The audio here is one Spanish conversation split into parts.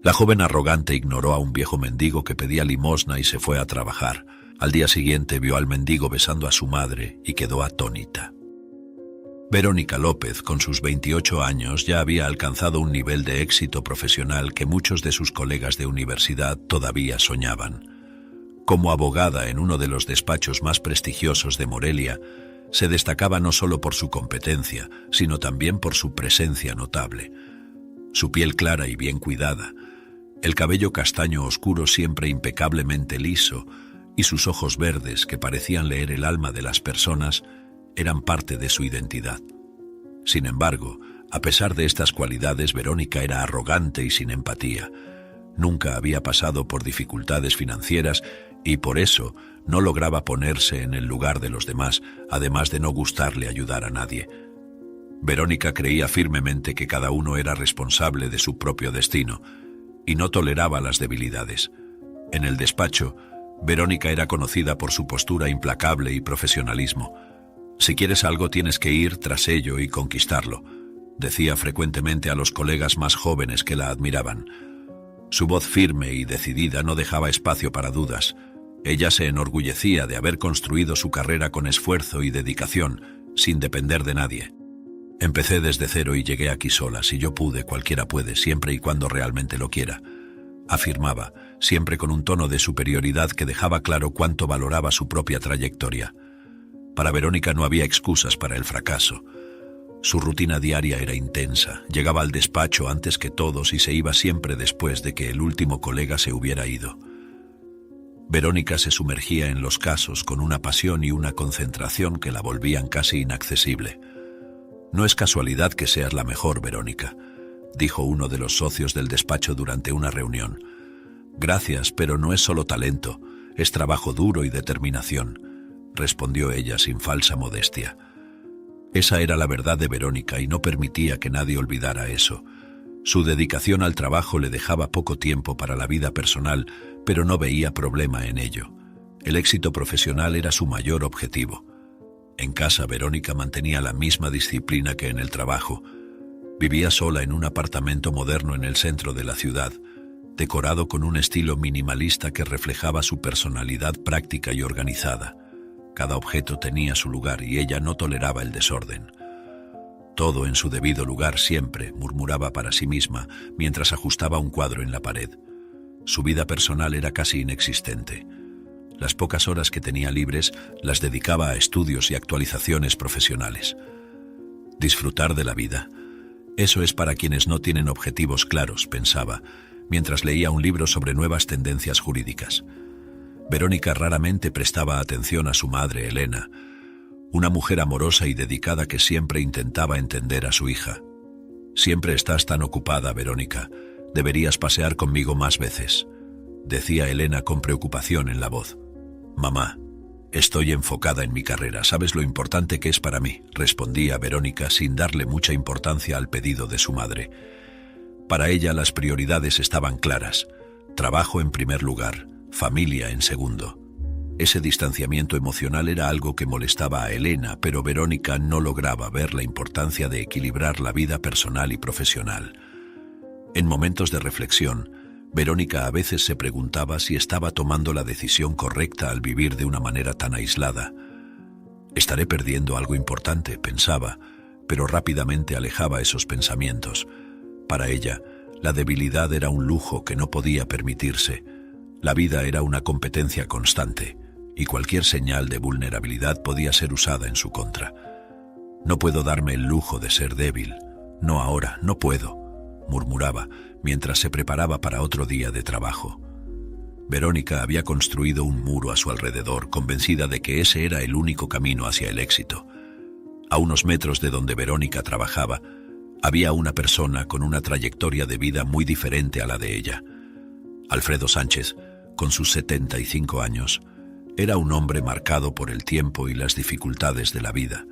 La joven arrogante ignoró a un viejo mendigo que pedía limosna y se fue a trabajar. Al día siguiente vio al mendigo besando a su madre y quedó atónita. Verónica López, con sus 28 años, ya había alcanzado un nivel de éxito profesional que muchos de sus colegas de universidad todavía soñaban. Como abogada en uno de los despachos más prestigiosos de Morelia, se destacaba no solo por su competencia, sino también por su presencia notable. Su piel clara y bien cuidada, el cabello castaño oscuro siempre impecablemente liso y sus ojos verdes que parecían leer el alma de las personas eran parte de su identidad. Sin embargo, a pesar de estas cualidades, Verónica era arrogante y sin empatía. Nunca había pasado por dificultades financieras y por eso no lograba ponerse en el lugar de los demás, además de no gustarle ayudar a nadie. Verónica creía firmemente que cada uno era responsable de su propio destino y no toleraba las debilidades. En el despacho, Verónica era conocida por su postura implacable y profesionalismo. «Si quieres algo tienes que ir tras ello y conquistarlo», decía frecuentemente a los colegas más jóvenes que la admiraban. Su voz firme y decidida no dejaba espacio para dudas. Ella se enorgullecía de haber construido su carrera con esfuerzo y dedicación, sin depender de nadie. «Empecé desde cero y llegué aquí sola. Si yo pude, cualquiera puede, siempre y cuando realmente lo quiera», afirmaba, siempre con un tono de superioridad que dejaba claro cuánto valoraba su propia trayectoria. Para Verónica no había excusas para el fracaso. Su rutina diaria era intensa. Llegaba al despacho antes que todos y se iba siempre después de que el último colega se hubiera ido. Verónica se sumergía en los casos con una pasión y una concentración que la volvían casi inaccesible. «No es casualidad que seas la mejor, Verónica», dijo uno de los socios del despacho durante una reunión. «Gracias, pero no es solo talento, es trabajo duro y determinación», respondió ella sin falsa modestia. Esa era la verdad de Verónica y no permitía que nadie olvidara eso. Su dedicación al trabajo le dejaba poco tiempo para la vida personal, pero no veía problema en ello. El éxito profesional era su mayor objetivo. En casa, Verónica mantenía la misma disciplina que en el trabajo. Vivía sola en un apartamento moderno en el centro de la ciudad, decorado con un estilo minimalista que reflejaba su personalidad práctica y organizada. Cada objeto tenía su lugar y ella no toleraba el desorden. «Todo en su debido lugar siempre», murmuraba para sí misma mientras ajustaba un cuadro en la pared. Su vida personal era casi inexistente. Las pocas horas que tenía libres las dedicaba a estudios y actualizaciones profesionales. Disfrutar de la vida. Eso es para quienes no tienen objetivos claros, pensaba, mientras leía un libro sobre nuevas tendencias jurídicas. Verónica raramente prestaba atención a su madre, Elena, una mujer amorosa y dedicada que siempre intentaba entender a su hija. «Siempre estás tan ocupada, Verónica. Deberías pasear conmigo más veces», decía Elena con preocupación en la voz. «Mamá, estoy enfocada en mi carrera. ¿Sabes lo importante que es para mí?», respondía Verónica sin darle mucha importancia al pedido de su madre. Para ella las prioridades estaban claras. Trabajo en primer lugar, familia en segundo. Ese distanciamiento emocional era algo que molestaba a Elena, pero Verónica no lograba ver la importancia de equilibrar la vida personal y profesional. En momentos de reflexión, Verónica a veces se preguntaba si estaba tomando la decisión correcta al vivir de una manera tan aislada. «Estaré perdiendo algo importante», pensaba, pero rápidamente alejaba esos pensamientos. Para ella, la debilidad era un lujo que no podía permitirse. La vida era una competencia constante, y cualquier señal de vulnerabilidad podía ser usada en su contra. «No puedo darme el lujo de ser débil. No ahora, no puedo», murmuraba, mientras se preparaba para otro día de trabajo. Verónica había construido un muro a su alrededor, convencida de que ese era el único camino hacia el éxito. A unos metros de donde Verónica trabajaba, había una persona con una trayectoria de vida muy diferente a la de ella. Alfredo Sánchez, con sus 75 años, era un hombre marcado por el tiempo y las dificultades de la vida.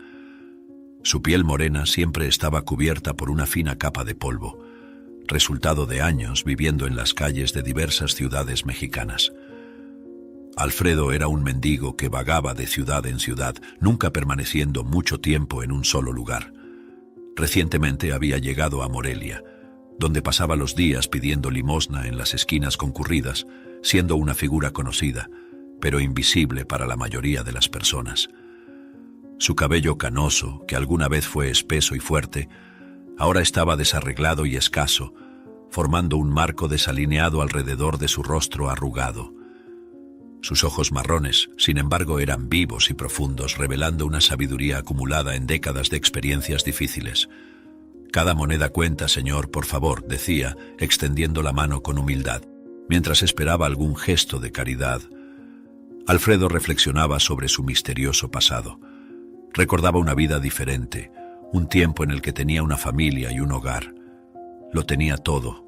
Su piel morena siempre estaba cubierta por una fina capa de polvo, resultado de años viviendo en las calles de diversas ciudades mexicanas. Alfredo era un mendigo que vagaba de ciudad en ciudad, nunca permaneciendo mucho tiempo en un solo lugar. Recientemente había llegado a Morelia, donde pasaba los días pidiendo limosna en las esquinas concurridas, siendo una figura conocida, pero invisible para la mayoría de las personas. Su cabello canoso, que alguna vez fue espeso y fuerte, ahora estaba desarreglado y escaso, formando un marco desalineado alrededor de su rostro arrugado. Sus ojos marrones, sin embargo, eran vivos y profundos, revelando una sabiduría acumulada en décadas de experiencias difíciles. «Cada moneda cuenta, señor, por favor», decía, extendiendo la mano con humildad, mientras esperaba algún gesto de caridad. Alfredo reflexionaba sobre su misterioso pasado. Recordaba una vida diferente, un tiempo en el que tenía una familia y un hogar. Lo tenía todo,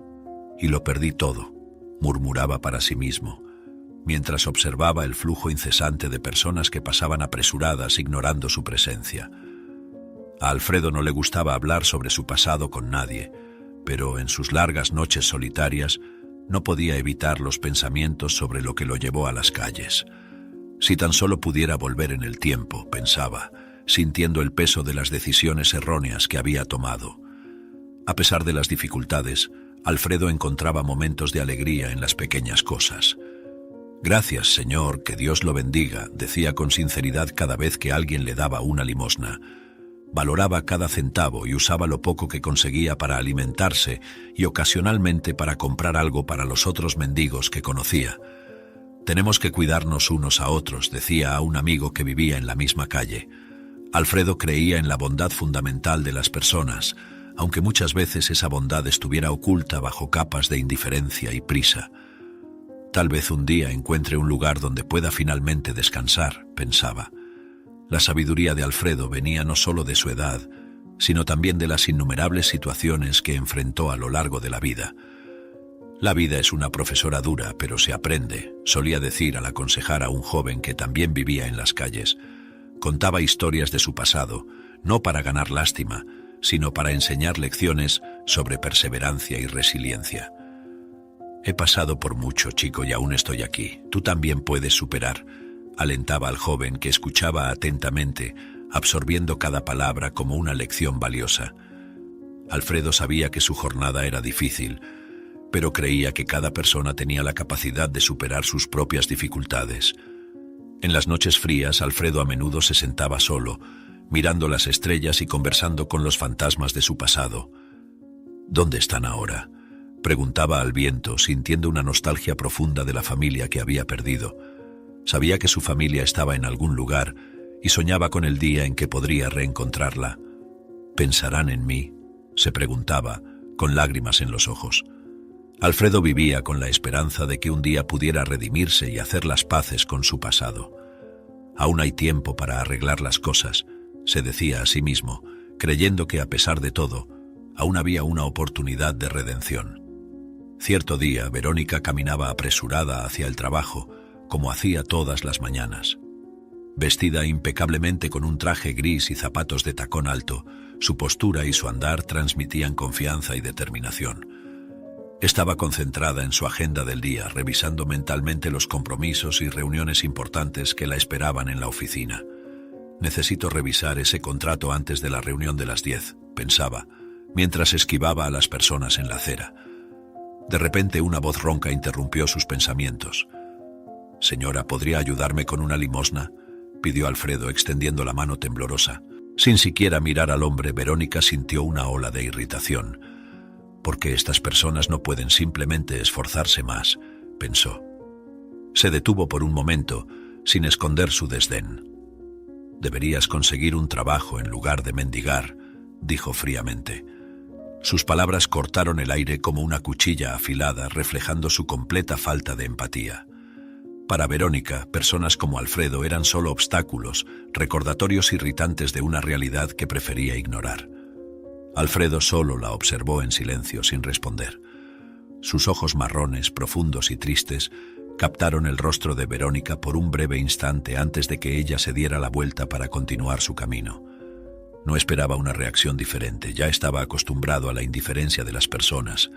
y lo perdí todo, murmuraba para sí mismo, mientras observaba el flujo incesante de personas que pasaban apresuradas ignorando su presencia. A Alfredo no le gustaba hablar sobre su pasado con nadie, pero en sus largas noches solitarias no podía evitar los pensamientos sobre lo que lo llevó a las calles. Si tan solo pudiera volver en el tiempo, pensaba, sintiendo el peso de las decisiones erróneas que había tomado. A pesar de las dificultades, Alfredo encontraba momentos de alegría en las pequeñas cosas. «Gracias, señor, que Dios lo bendiga», decía con sinceridad cada vez que alguien le daba una limosna. Valoraba cada centavo y usaba lo poco que conseguía para alimentarse y ocasionalmente para comprar algo para los otros mendigos que conocía. «Tenemos que cuidarnos unos a otros», decía a un amigo que vivía en la misma calle. Alfredo creía en la bondad fundamental de las personas, aunque muchas veces esa bondad estuviera oculta bajo capas de indiferencia y prisa. «Tal vez un día encuentre un lugar donde pueda finalmente descansar», pensaba. La sabiduría de Alfredo venía no solo de su edad, sino también de las innumerables situaciones que enfrentó a lo largo de la vida. «La vida es una profesora dura, pero se aprende», solía decir al aconsejar a un joven que también vivía en las calles. Contaba historias de su pasado, no para ganar lástima, sino para enseñar lecciones sobre perseverancia y resiliencia. «He pasado por mucho, chico, y aún estoy aquí. Tú también puedes superar», alentaba al joven que escuchaba atentamente, absorbiendo cada palabra como una lección valiosa. Alfredo sabía que su jornada era difícil, pero creía que cada persona tenía la capacidad de superar sus propias dificultades. En las noches frías, Alfredo a menudo se sentaba solo, mirando las estrellas y conversando con los fantasmas de su pasado. «¿Dónde están ahora?», preguntaba al viento, sintiendo una nostalgia profunda de la familia que había perdido. Sabía que su familia estaba en algún lugar y soñaba con el día en que podría reencontrarla. «¿Pensarán en mí?», se preguntaba, con lágrimas en los ojos. Alfredo vivía con la esperanza de que un día pudiera redimirse y hacer las paces con su pasado. «Aún hay tiempo para arreglar las cosas», se decía a sí mismo, creyendo que a pesar de todo, aún había una oportunidad de redención. Cierto día, Verónica caminaba apresurada hacia el trabajo, como hacía todas las mañanas. Vestida impecablemente con un traje gris y zapatos de tacón alto, su postura y su andar transmitían confianza y determinación. Estaba concentrada en su agenda del día, revisando mentalmente los compromisos y reuniones importantes que la esperaban en la oficina. «Necesito revisar ese contrato antes de la reunión de las 10», pensaba, mientras esquivaba a las personas en la acera. De repente una voz ronca interrumpió sus pensamientos. «Señora, ¿podría ayudarme con una limosna?», pidió Alfredo, extendiendo la mano temblorosa. Sin siquiera mirar al hombre, Verónica sintió una ola de irritación. «¿Por qué estas personas no pueden simplemente esforzarse más?», pensó. Se detuvo por un momento, sin esconder su desdén. «Deberías conseguir un trabajo en lugar de mendigar», dijo fríamente. Sus palabras cortaron el aire como una cuchilla afilada, reflejando su completa falta de empatía. Para Verónica, personas como Alfredo eran solo obstáculos, recordatorios irritantes de una realidad que prefería ignorar. Alfredo solo la observó en silencio, sin responder. Sus ojos marrones, profundos y tristes, captaron el rostro de Verónica por un breve instante antes de que ella se diera la vuelta para continuar su camino. No esperaba una reacción diferente, ya estaba acostumbrado a la indiferencia de las personas.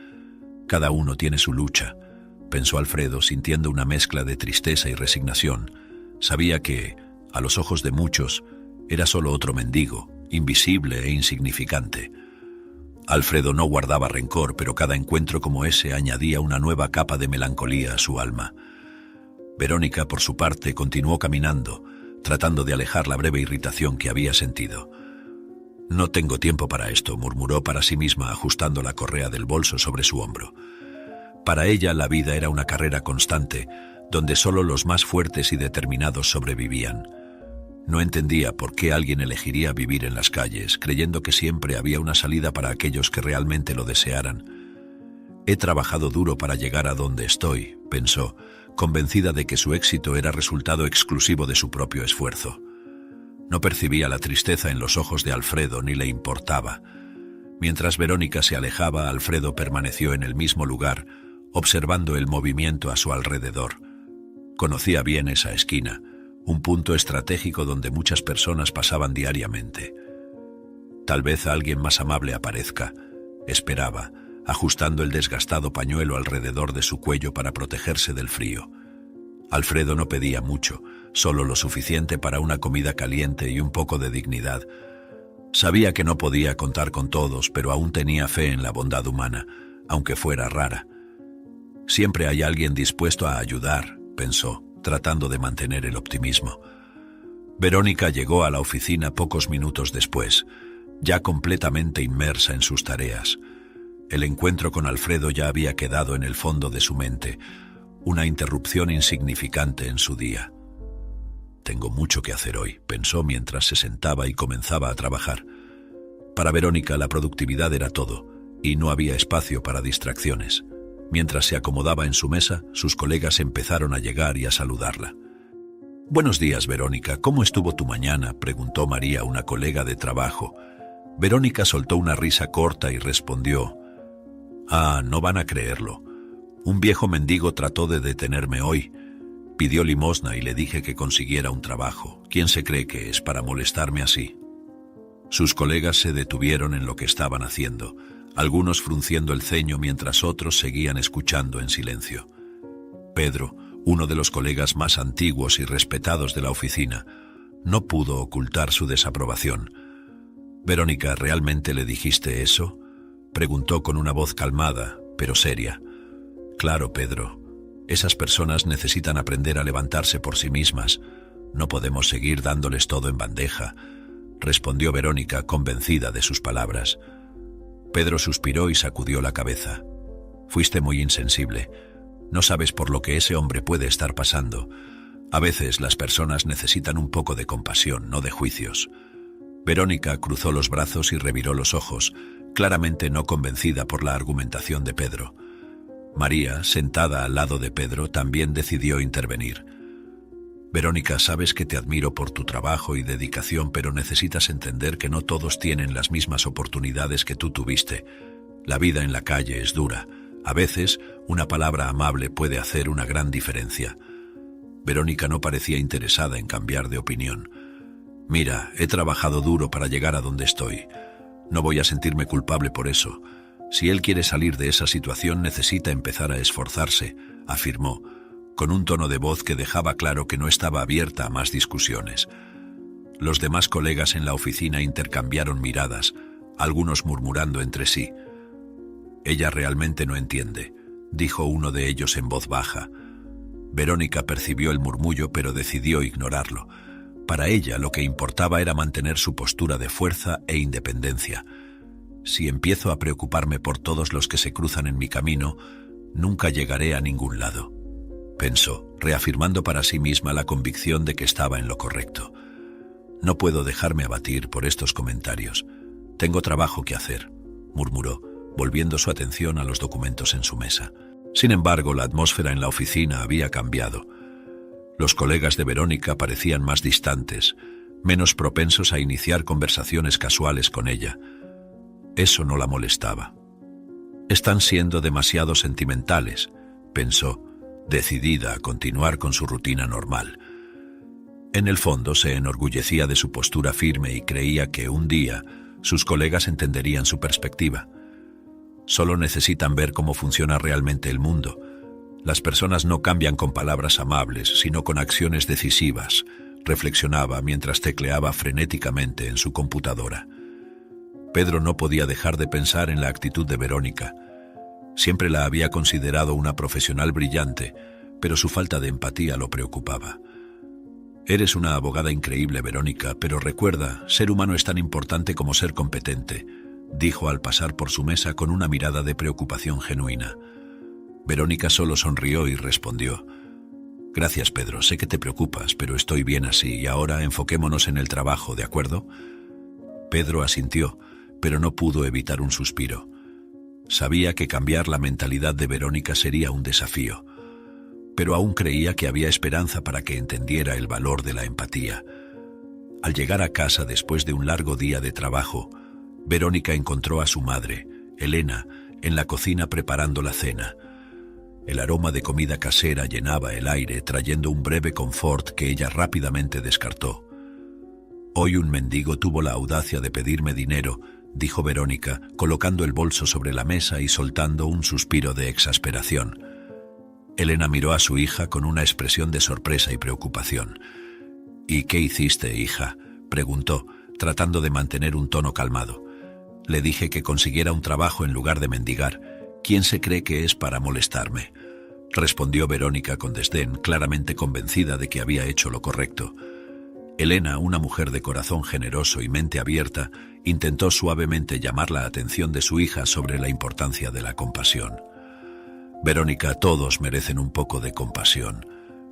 «Cada uno tiene su lucha», pensó Alfredo, sintiendo una mezcla de tristeza y resignación. Sabía que, a los ojos de muchos, era solo otro mendigo, invisible e insignificante. Alfredo no guardaba rencor, pero cada encuentro como ese añadía una nueva capa de melancolía a su alma. Verónica, por su parte, continuó caminando, tratando de alejar la breve irritación que había sentido. «No tengo tiempo para esto», murmuró para sí misma, ajustando la correa del bolso sobre su hombro. Para ella la vida era una carrera constante, donde solo los más fuertes y determinados sobrevivían. No entendía por qué alguien elegiría vivir en las calles, creyendo que siempre había una salida para aquellos que realmente lo desearan. «He trabajado duro para llegar a donde estoy», pensó, convencida de que su éxito era resultado exclusivo de su propio esfuerzo. No percibía la tristeza en los ojos de Alfredo ni le importaba. Mientras Verónica se alejaba, Alfredo permaneció en el mismo lugar, observando el movimiento a su alrededor. Conocía bien esa esquina, un punto estratégico donde muchas personas pasaban diariamente. Tal vez alguien más amable aparezca, esperaba, ajustando el desgastado pañuelo alrededor de su cuello para protegerse del frío. Alfredo no pedía mucho, solo lo suficiente para una comida caliente y un poco de dignidad. Sabía que no podía contar con todos, pero aún tenía fe en la bondad humana, aunque fuera rara. «Siempre hay alguien dispuesto a ayudar», pensó, tratando de mantener el optimismo. Verónica llegó a la oficina pocos minutos después, ya completamente inmersa en sus tareas. El encuentro con Alfredo ya había quedado en el fondo de su mente, una interrupción insignificante en su día. «Tengo mucho que hacer hoy», pensó mientras se sentaba y comenzaba a trabajar. Para Verónica la productividad era todo, y no había espacio para distracciones. Mientras se acomodaba en su mesa, sus colegas empezaron a llegar y a saludarla. «Buenos días, Verónica. ¿Cómo estuvo tu mañana?», preguntó María, una colega de trabajo. Verónica soltó una risa corta y respondió: «Ah, no van a creerlo. Un viejo mendigo trató de detenerme hoy. Pidió limosna y le dije que consiguiera un trabajo. ¿Quién se cree que es para molestarme así?». Sus colegas se detuvieron en lo que estaban haciendo, algunos frunciendo el ceño mientras otros seguían escuchando en silencio. Pedro, uno de los colegas más antiguos y respetados de la oficina, no pudo ocultar su desaprobación. «Verónica, ¿realmente le dijiste eso?», preguntó con una voz calmada, pero seria. «Claro, Pedro. Esas personas necesitan aprender a levantarse por sí mismas. No podemos seguir dándoles todo en bandeja», respondió Verónica, convencida de sus palabras. Pedro suspiró y sacudió la cabeza. «Fuiste muy insensible. No sabes por lo que ese hombre puede estar pasando. A veces las personas necesitan un poco de compasión, no de juicios». Verónica cruzó los brazos y reviró los ojos, claramente no convencida por la argumentación de Pedro. María, sentada al lado de Pedro, también decidió intervenir. «Verónica, sabes que te admiro por tu trabajo y dedicación, pero necesitas entender que no todos tienen las mismas oportunidades que tú tuviste. La vida en la calle es dura. A veces, una palabra amable puede hacer una gran diferencia». Verónica no parecía interesada en cambiar de opinión. «Mira, he trabajado duro para llegar a donde estoy. No voy a sentirme culpable por eso. Si él quiere salir de esa situación, necesita empezar a esforzarse», afirmó, con un tono de voz que dejaba claro que no estaba abierta a más discusiones. Los demás colegas en la oficina intercambiaron miradas, algunos murmurando entre sí. «Ella realmente no entiende», dijo uno de ellos en voz baja. Verónica percibió el murmullo, pero decidió ignorarlo. Para ella lo que importaba era mantener su postura de fuerza e independencia. «Si empiezo a preocuparme por todos los que se cruzan en mi camino, nunca llegaré a ningún lado», pensó, reafirmando para sí misma la convicción de que estaba en lo correcto. «No puedo dejarme abatir por estos comentarios. Tengo trabajo que hacer», murmuró, volviendo su atención a los documentos en su mesa. Sin embargo, la atmósfera en la oficina había cambiado. Los colegas de Verónica parecían más distantes, menos propensos a iniciar conversaciones casuales con ella. Eso no la molestaba. «Están siendo demasiado sentimentales», pensó, decidida a continuar con su rutina normal. En el fondo se enorgullecía de su postura firme y creía que un día sus colegas entenderían su perspectiva. Solo necesitan ver cómo funciona realmente el mundo. Las personas no cambian con palabras amables, sino con acciones decisivas, reflexionaba mientras tecleaba frenéticamente en su computadora. Pedro no podía dejar de pensar en la actitud de Verónica. Siempre la había considerado una profesional brillante, pero su falta de empatía lo preocupaba. Eres una abogada increíble, Verónica, pero recuerda, ser humano es tan importante como ser competente, dijo al pasar por su mesa con una mirada de preocupación genuina. Verónica solo sonrió y respondió: Gracias, Pedro, sé que te preocupas, pero estoy bien así y ahora enfoquémonos en el trabajo, ¿de acuerdo? Pedro asintió, pero no pudo evitar un suspiro. Sabía que cambiar la mentalidad de Verónica sería un desafío, pero aún creía que había esperanza para que entendiera el valor de la empatía. Al llegar a casa después de un largo día de trabajo, Verónica encontró a su madre, Elena, en la cocina preparando la cena. El aroma de comida casera llenaba el aire, trayendo un breve confort que ella rápidamente descartó. Hoy un mendigo tuvo la audacia de pedirme dinero, dijo Verónica, colocando el bolso sobre la mesa y soltando un suspiro de exasperación. Elena miró a su hija con una expresión de sorpresa y preocupación. «¿Y qué hiciste, hija?», preguntó, tratando de mantener un tono calmado. «Le dije que consiguiera un trabajo en lugar de mendigar. ¿Quién se cree que es para molestarme?», respondió Verónica con desdén, claramente convencida de que había hecho lo correcto. Elena, una mujer de corazón generoso y mente abierta, intentó suavemente llamar la atención de su hija sobre la importancia de la compasión. «Verónica, todos merecen un poco de compasión.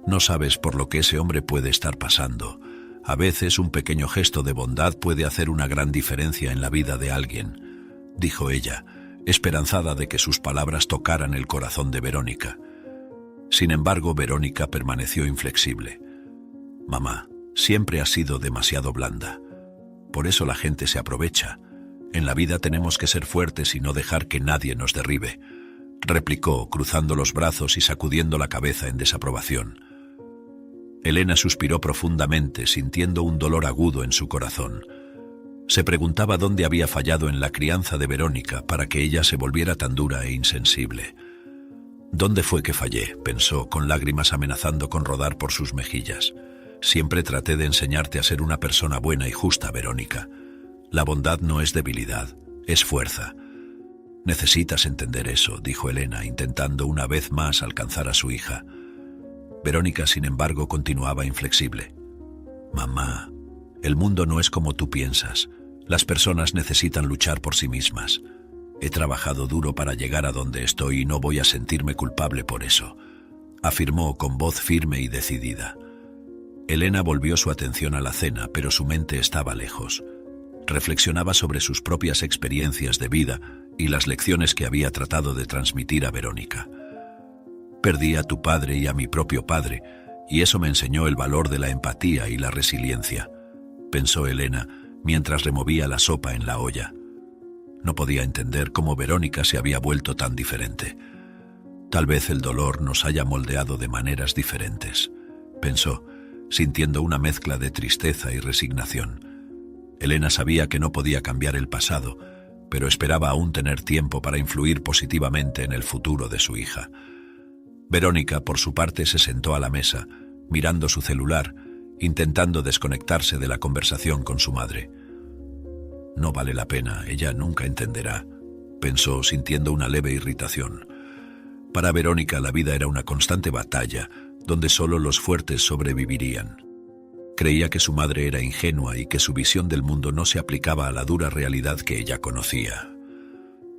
No sabes por lo que ese hombre puede estar pasando. A veces un pequeño gesto de bondad puede hacer una gran diferencia en la vida de alguien», dijo ella, esperanzada de que sus palabras tocaran el corazón de Verónica. Sin embargo, Verónica permaneció inflexible. «Mamá, siempre has sido demasiado blanda. Por eso la gente se aprovecha. En la vida tenemos que ser fuertes y no dejar que nadie nos derribe», replicó, cruzando los brazos y sacudiendo la cabeza en desaprobación. Elena suspiró profundamente, sintiendo un dolor agudo en su corazón. Se preguntaba dónde había fallado en la crianza de Verónica para que ella se volviera tan dura e insensible. «¿Dónde fue que fallé?», pensó, con lágrimas amenazando con rodar por sus mejillas. «Siempre traté de enseñarte a ser una persona buena y justa, Verónica. La bondad no es debilidad, es fuerza. Necesitas entender eso», dijo Elena, intentando una vez más alcanzar a su hija. Verónica, sin embargo, continuaba inflexible. «Mamá, el mundo no es como tú piensas. Las personas necesitan luchar por sí mismas. He trabajado duro para llegar a donde estoy y no voy a sentirme culpable por eso», afirmó con voz firme y decidida. Elena volvió su atención a la cena, pero su mente estaba lejos. Reflexionaba sobre sus propias experiencias de vida y las lecciones que había tratado de transmitir a Verónica. «Perdí a tu padre y a mi propio padre, y eso me enseñó el valor de la empatía y la resiliencia», pensó Elena, mientras removía la sopa en la olla. No podía entender cómo Verónica se había vuelto tan diferente. «Tal vez el dolor nos haya moldeado de maneras diferentes», pensó, sintiendo una mezcla de tristeza y resignación. Elena sabía que no podía cambiar el pasado, pero esperaba aún tener tiempo para influir positivamente en el futuro de su hija. Verónica, por su parte, se sentó a la mesa, mirando su celular, intentando desconectarse de la conversación con su madre. «No vale la pena, ella nunca entenderá», pensó, sintiendo una leve irritación. Para Verónica la vida era una constante batalla, donde solo los fuertes sobrevivirían. Creía que su madre era ingenua y que su visión del mundo no se aplicaba a la dura realidad que ella conocía.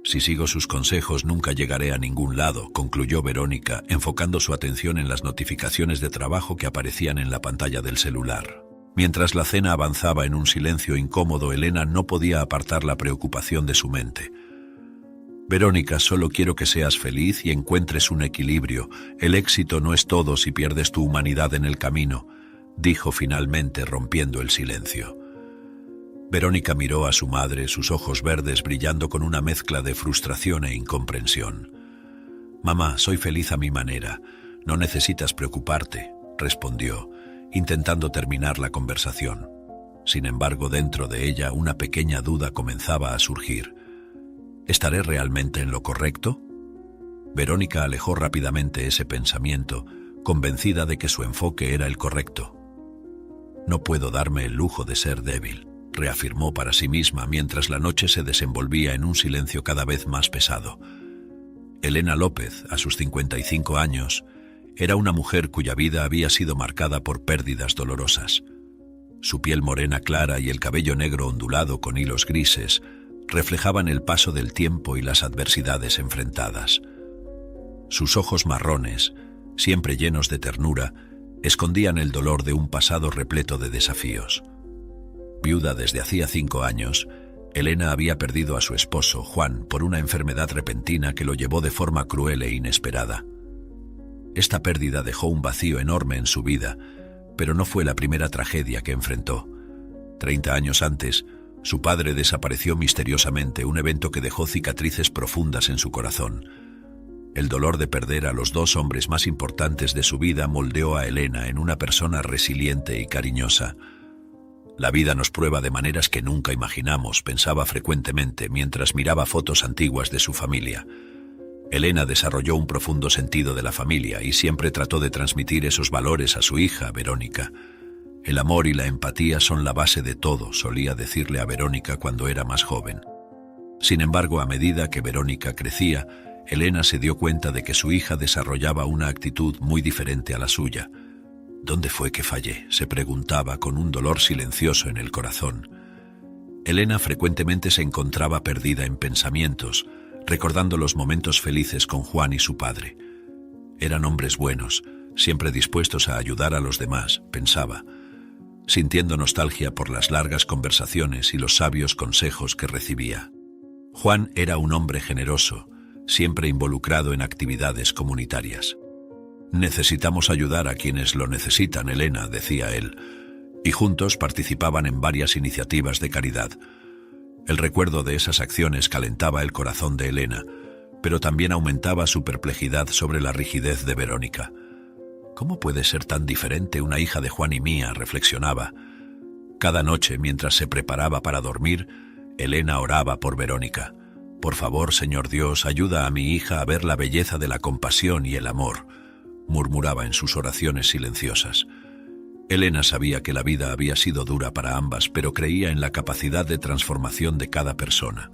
«Si sigo sus consejos nunca llegaré a ningún lado», concluyó Verónica, enfocando su atención en las notificaciones de trabajo que aparecían en la pantalla del celular. Mientras la cena avanzaba en un silencio incómodo, Elena no podía apartar la preocupación de su mente. «Verónica, solo quiero que seas feliz y encuentres un equilibrio. El éxito no es todo si pierdes tu humanidad en el camino», dijo finalmente, rompiendo el silencio. Verónica miró a su madre, sus ojos verdes brillando con una mezcla de frustración e incomprensión. «Mamá, soy feliz a mi manera. No necesitas preocuparte», respondió, intentando terminar la conversación. Sin embargo, dentro de ella una pequeña duda comenzaba a surgir. ¿Estaré realmente en lo correcto? Verónica alejó rápidamente ese pensamiento, convencida de que su enfoque era el correcto. «No puedo darme el lujo de ser débil», reafirmó para sí misma mientras la noche se desenvolvía en un silencio cada vez más pesado. Elena López, a sus 55 años, era una mujer cuya vida había sido marcada por pérdidas dolorosas. Su piel morena clara y el cabello negro ondulado con hilos grises reflejaban el paso del tiempo y las adversidades enfrentadas. Sus ojos marrones, siempre llenos de ternura, escondían el dolor de un pasado repleto de desafíos. Viuda desde hacía 5 años, Elena había perdido a su esposo, Juan, por una enfermedad repentina que lo llevó de forma cruel e inesperada. Esta pérdida dejó un vacío enorme en su vida, pero no fue la primera tragedia que enfrentó. 30 años antes, su padre desapareció misteriosamente, un evento que dejó cicatrices profundas en su corazón. El dolor de perder a los 2 hombres más importantes de su vida moldeó a Elena en una persona resiliente y cariñosa. La vida nos prueba de maneras que nunca imaginamos, pensaba frecuentemente mientras miraba fotos antiguas de su familia. Elena desarrolló un profundo sentido de la familia y siempre trató de transmitir esos valores a su hija, Verónica. El amor y la empatía son la base de todo, solía decirle a Verónica cuando era más joven. Sin embargo, a medida que Verónica crecía, Elena se dio cuenta de que su hija desarrollaba una actitud muy diferente a la suya. ¿Dónde fue que fallé?, se preguntaba con un dolor silencioso en el corazón. Elena frecuentemente se encontraba perdida en pensamientos, recordando los momentos felices con Juan y su padre. Eran hombres buenos, siempre dispuestos a ayudar a los demás, pensaba, sintiendo nostalgia por las largas conversaciones y los sabios consejos que recibía. Juan era un hombre generoso, siempre involucrado en actividades comunitarias. «Necesitamos ayudar a quienes lo necesitan, Elena», decía él, y juntos participaban en varias iniciativas de caridad. El recuerdo de esas acciones calentaba el corazón de Elena, pero también aumentaba su perplejidad sobre la rigidez de Verónica. «¿Cómo puede ser tan diferente una hija de Juan y mía?», reflexionaba. Cada noche, mientras se preparaba para dormir, Elena oraba por Verónica. «Por favor, Señor Dios, ayuda a mi hija a ver la belleza de la compasión y el amor», murmuraba en sus oraciones silenciosas. Elena sabía que la vida había sido dura para ambas, pero creía en la capacidad de transformación de cada persona.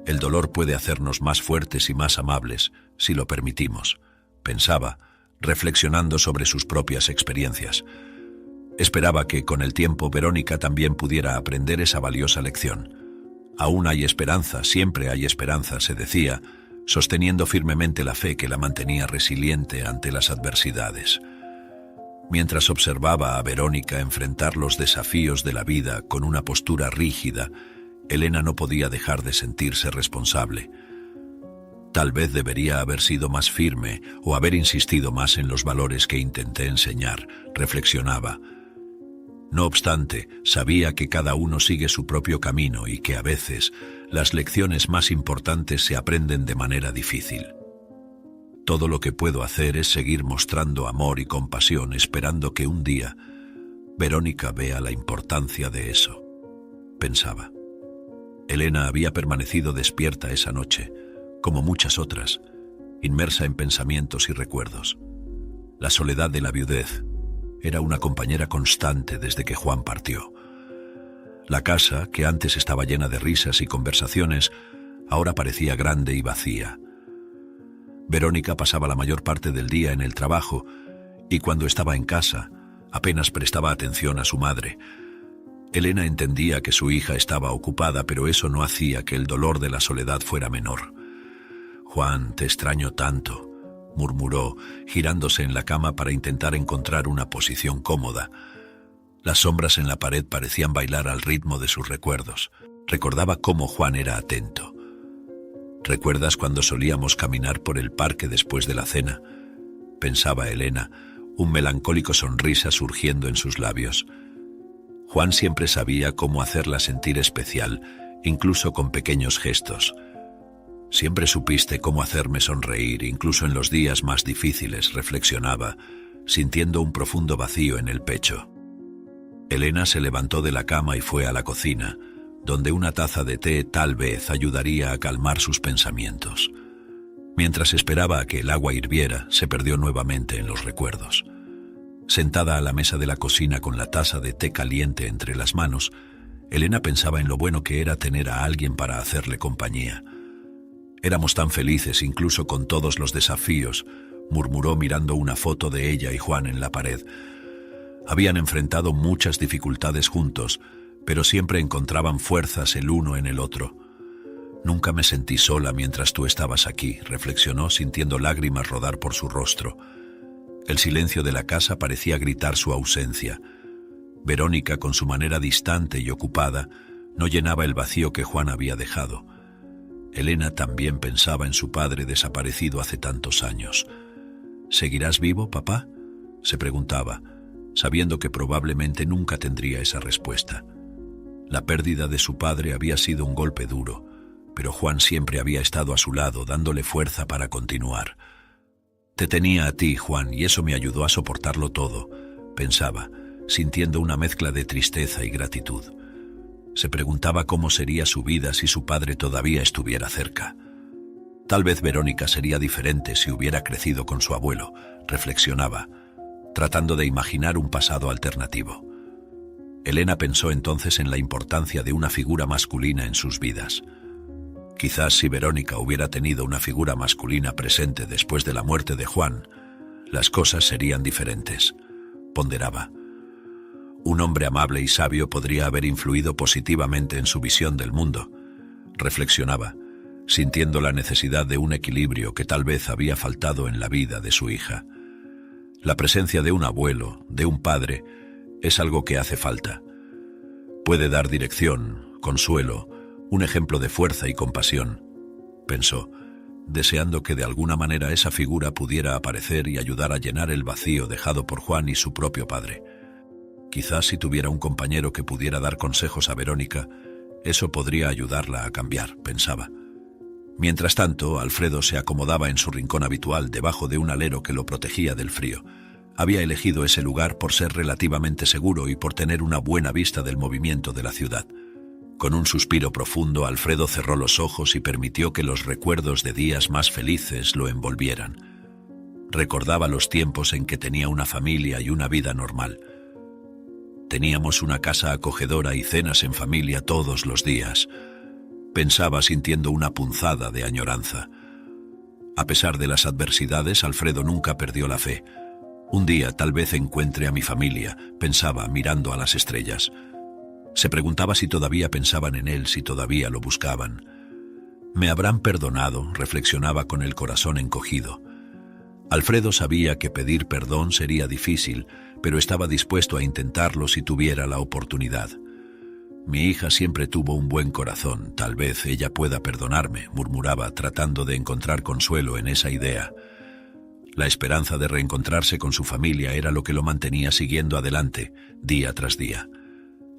El dolor puede hacernos más fuertes y más amables, si lo permitimos, pensaba, reflexionando sobre sus propias experiencias. Esperaba que, con el tiempo, Verónica también pudiera aprender esa valiosa lección. «Aún hay esperanza, siempre hay esperanza», se decía, sosteniendo firmemente la fe que la mantenía resiliente ante las adversidades. Mientras observaba a Verónica enfrentar los desafíos de la vida con una postura rígida, Elena no podía dejar de sentirse responsable. Tal vez debería haber sido más firme o haber insistido más en los valores que intenté enseñar, reflexionaba. No obstante, sabía que cada uno sigue su propio camino y que a veces las lecciones más importantes se aprenden de manera difícil. Todo lo que puedo hacer es seguir mostrando amor y compasión, esperando que un día Verónica vea la importancia de eso, pensaba. Elena había permanecido despierta esa noche, como muchas otras, inmersa en pensamientos y recuerdos. La soledad de la viudez era una compañera constante desde que Juan partió. La casa, que antes estaba llena de risas y conversaciones, ahora parecía grande y vacía. Verónica pasaba la mayor parte del día en el trabajo y cuando estaba en casa apenas prestaba atención a su madre. Elena entendía que su hija estaba ocupada, pero eso no hacía que el dolor de la soledad fuera menor. «Juan, te extraño tanto», murmuró, girándose en la cama para intentar encontrar una posición cómoda. Las sombras en la pared parecían bailar al ritmo de sus recuerdos. Recordaba cómo Juan era atento. «¿Recuerdas cuando solíamos caminar por el parque después de la cena?», pensaba Elena, un melancólico sonrisa surgiendo en sus labios. Juan siempre sabía cómo hacerla sentir especial, incluso con pequeños gestos. «Siempre supiste cómo hacerme sonreír, incluso en los días más difíciles», reflexionaba, sintiendo un profundo vacío en el pecho. Elena se levantó de la cama y fue a la cocina, donde una taza de té tal vez ayudaría a calmar sus pensamientos. Mientras esperaba a que el agua hirviera, se perdió nuevamente en los recuerdos. Sentada a la mesa de la cocina con la taza de té caliente entre las manos, Elena pensaba en lo bueno que era tener a alguien para hacerle compañía. Éramos tan felices incluso con todos los desafíos, murmuró mirando una foto de ella y Juan en la pared. Habían enfrentado muchas dificultades juntos, pero siempre encontraban fuerzas el uno en el otro. Nunca me sentí sola mientras tú estabas aquí, reflexionó sintiendo lágrimas rodar por su rostro. El silencio de la casa parecía gritar su ausencia. Verónica, con su manera distante y ocupada, no llenaba el vacío que Juan había dejado. Elena también pensaba en su padre desaparecido hace tantos años. ¿Seguirás vivo, papá?, se preguntaba, sabiendo que probablemente nunca tendría esa respuesta. La pérdida de su padre había sido un golpe duro, pero Juan siempre había estado a su lado, dándole fuerza para continuar. Te tenía a ti, Juan, y eso me ayudó a soportarlo todo, pensaba, sintiendo una mezcla de tristeza y gratitud. Se preguntaba cómo sería su vida si su padre todavía estuviera cerca. Tal vez Verónica sería diferente si hubiera crecido con su abuelo, reflexionaba, tratando de imaginar un pasado alternativo. Elena pensó entonces en la importancia de una figura masculina en sus vidas. Quizás si Verónica hubiera tenido una figura masculina presente después de la muerte de Juan, las cosas serían diferentes, ponderaba. Un hombre amable y sabio podría haber influido positivamente en su visión del mundo, reflexionaba, sintiendo la necesidad de un equilibrio que tal vez había faltado en la vida de su hija. La presencia de un abuelo, de un padre, es algo que hace falta. Puede dar dirección, consuelo, un ejemplo de fuerza y compasión, pensó, deseando que de alguna manera esa figura pudiera aparecer y ayudar a llenar el vacío dejado por Juan y su propio padre. Quizás si tuviera un compañero que pudiera dar consejos a Verónica, eso podría ayudarla a cambiar, pensaba. Mientras tanto, Alfredo se acomodaba en su rincón habitual debajo de un alero que lo protegía del frío. Había elegido ese lugar por ser relativamente seguro y por tener una buena vista del movimiento de la ciudad. Con un suspiro profundo, Alfredo cerró los ojos y permitió que los recuerdos de días más felices lo envolvieran. Recordaba los tiempos en que tenía una familia y una vida normal. Teníamos una casa acogedora y cenas en familia todos los días. Pensaba sintiendo una punzada de añoranza. A pesar de las adversidades, Alfredo nunca perdió la fe. Un día tal vez encuentre a mi familia, pensaba mirando a las estrellas. Se preguntaba si todavía pensaban en él, si todavía lo buscaban. «¿Me habrán perdonado?», reflexionaba con el corazón encogido. Alfredo sabía que pedir perdón sería difícil, pero estaba dispuesto a intentarlo si tuviera la oportunidad. «Mi hija siempre tuvo un buen corazón, tal vez ella pueda perdonarme», murmuraba, tratando de encontrar consuelo en esa idea. La esperanza de reencontrarse con su familia era lo que lo mantenía siguiendo adelante, día tras día.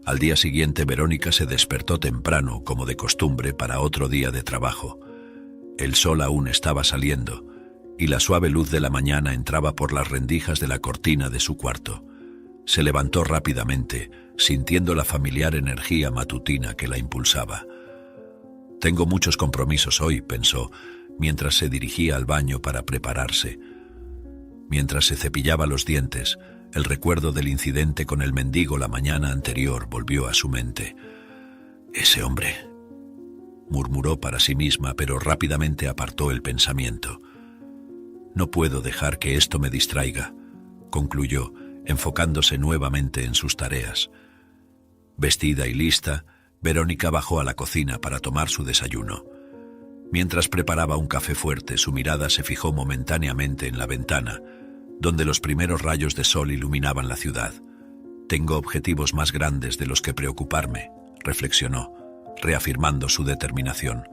Al día siguiente, Verónica se despertó temprano, como de costumbre, para otro día de trabajo. El sol aún estaba saliendo, y la suave luz de la mañana entraba por las rendijas de la cortina de su cuarto. Se levantó rápidamente, sintiendo la familiar energía matutina que la impulsaba. «Tengo muchos compromisos hoy», pensó, mientras se dirigía al baño para prepararse. Mientras se cepillaba los dientes, el recuerdo del incidente con el mendigo la mañana anterior volvió a su mente. «Ese hombre», murmuró para sí misma, pero rápidamente apartó el pensamiento. «No puedo dejar que esto me distraiga», concluyó, enfocándose nuevamente en sus tareas. Vestida y lista, Verónica bajó a la cocina para tomar su desayuno. Mientras preparaba un café fuerte, su mirada se fijó momentáneamente en la ventana, donde los primeros rayos de sol iluminaban la ciudad. «Tengo objetivos más grandes de los que preocuparme», reflexionó, reafirmando su determinación.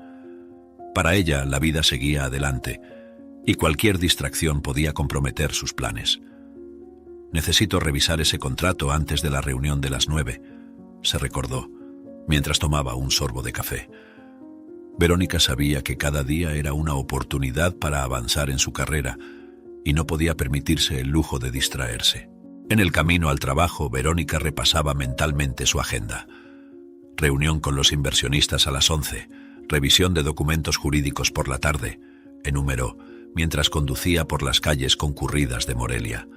Para ella, la vida seguía adelante, y cualquier distracción podía comprometer sus planes. «Necesito revisar ese contrato antes de la reunión de las 9», se recordó, mientras tomaba un sorbo de café. Verónica sabía que cada día era una oportunidad para avanzar en su carrera y no podía permitirse el lujo de distraerse. En el camino al trabajo, Verónica repasaba mentalmente su agenda. Reunión con los inversionistas a las 11, revisión de documentos jurídicos por la tarde, enumeró, mientras conducía por las calles concurridas de Morelia.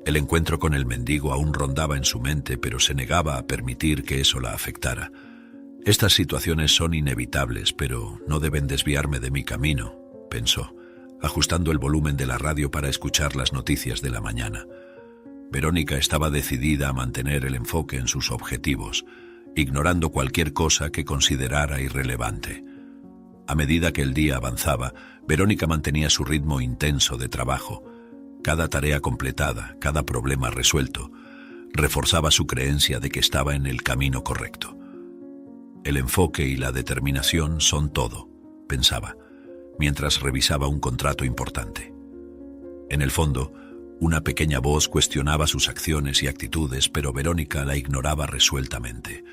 El encuentro con el mendigo aún rondaba en su mente, pero se negaba a permitir que eso la afectara. Estas situaciones son inevitables, pero no deben desviarme de mi camino, pensó, ajustando el volumen de la radio para escuchar las noticias de la mañana. Verónica estaba decidida a mantener el enfoque en sus objetivos, ignorando cualquier cosa que considerara irrelevante. A medida que el día avanzaba, Verónica mantenía su ritmo intenso de trabajo. Cada tarea completada, cada problema resuelto, reforzaba su creencia de que estaba en el camino correcto. El enfoque y la determinación son todo, pensaba, mientras revisaba un contrato importante. En el fondo, una pequeña voz cuestionaba sus acciones y actitudes, pero Verónica la ignoraba resueltamente.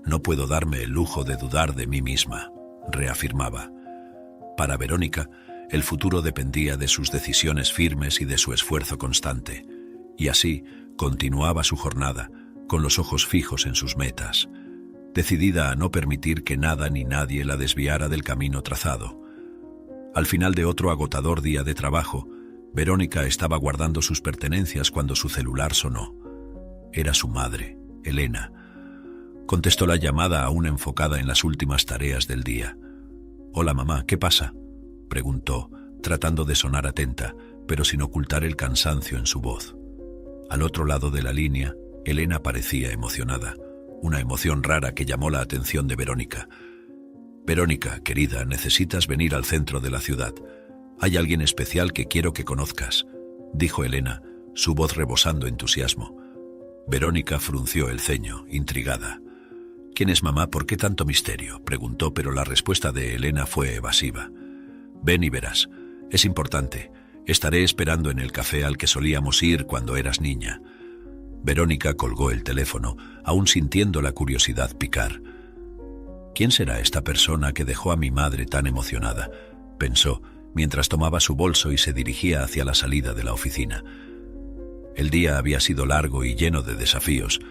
No puedo darme el lujo de dudar de mí misma, reafirmaba. Para Verónica, el futuro dependía de sus decisiones firmes y de su esfuerzo constante, y así continuaba su jornada, con los ojos fijos en sus metas, decidida a no permitir que nada ni nadie la desviara del camino trazado. Al final de otro agotador día de trabajo, Verónica estaba guardando sus pertenencias cuando su celular sonó. Era su madre, Elena. Contestó la llamada aún enfocada en las últimas tareas del día. «Hola, mamá, ¿qué pasa?», preguntó, tratando de sonar atenta, pero sin ocultar el cansancio en su voz. Al otro lado de la línea, Elena parecía emocionada, una emoción rara que llamó la atención de Verónica. «Verónica, querida, necesitas venir al centro de la ciudad. Hay alguien especial que quiero que conozcas», dijo Elena, su voz rebosando entusiasmo. Verónica frunció el ceño, intrigada. «¿Quién es mamá? ¿Por qué tanto misterio?», preguntó, pero la respuesta de Elena fue evasiva. «Ven y verás. Es importante. Estaré esperando en el café al que solíamos ir cuando eras niña». Verónica colgó el teléfono, aún sintiendo la curiosidad picar. «¿Quién será esta persona que dejó a mi madre tan emocionada?», pensó, mientras tomaba su bolso y se dirigía hacia la salida de la oficina. El día había sido largo y lleno de desafíos,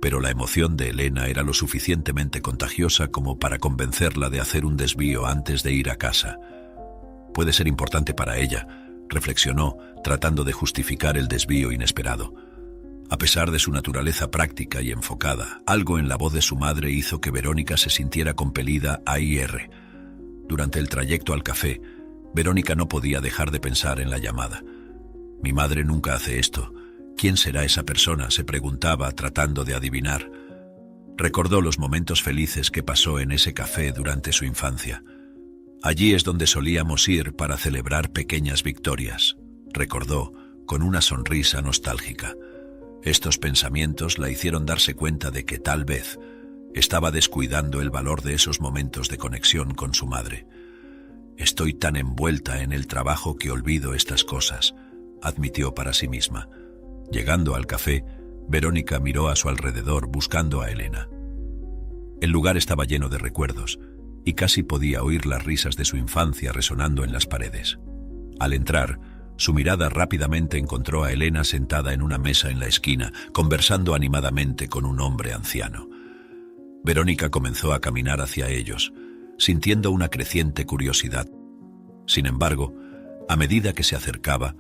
pero la emoción de Elena era lo suficientemente contagiosa como para convencerla de hacer un desvío antes de ir a casa. Puede ser importante para ella, reflexionó, tratando de justificar el desvío inesperado. A pesar de su naturaleza práctica y enfocada, algo en la voz de su madre hizo que Verónica se sintiera compelida a ir. Durante el trayecto al café, Verónica no podía dejar de pensar en la llamada. «Mi madre nunca hace esto. ¿Quién será esa persona?», se preguntaba, tratando de adivinar. Recordó los momentos felices que pasó en ese café durante su infancia. «Allí es donde solíamos ir para celebrar pequeñas victorias», recordó, con una sonrisa nostálgica. Estos pensamientos la hicieron darse cuenta de que tal vez estaba descuidando el valor de esos momentos de conexión con su madre. «Estoy tan envuelta en el trabajo que olvido estas cosas», admitió para sí misma. Llegando al café, Verónica miró a su alrededor buscando a Elena. El lugar estaba lleno de recuerdos, y casi podía oír las risas de su infancia resonando en las paredes. Al entrar, su mirada rápidamente encontró a Elena sentada en una mesa en la esquina, conversando animadamente con un hombre anciano. Verónica comenzó a caminar hacia ellos, sintiendo una creciente curiosidad. Sin embargo, a medida que se acercaba,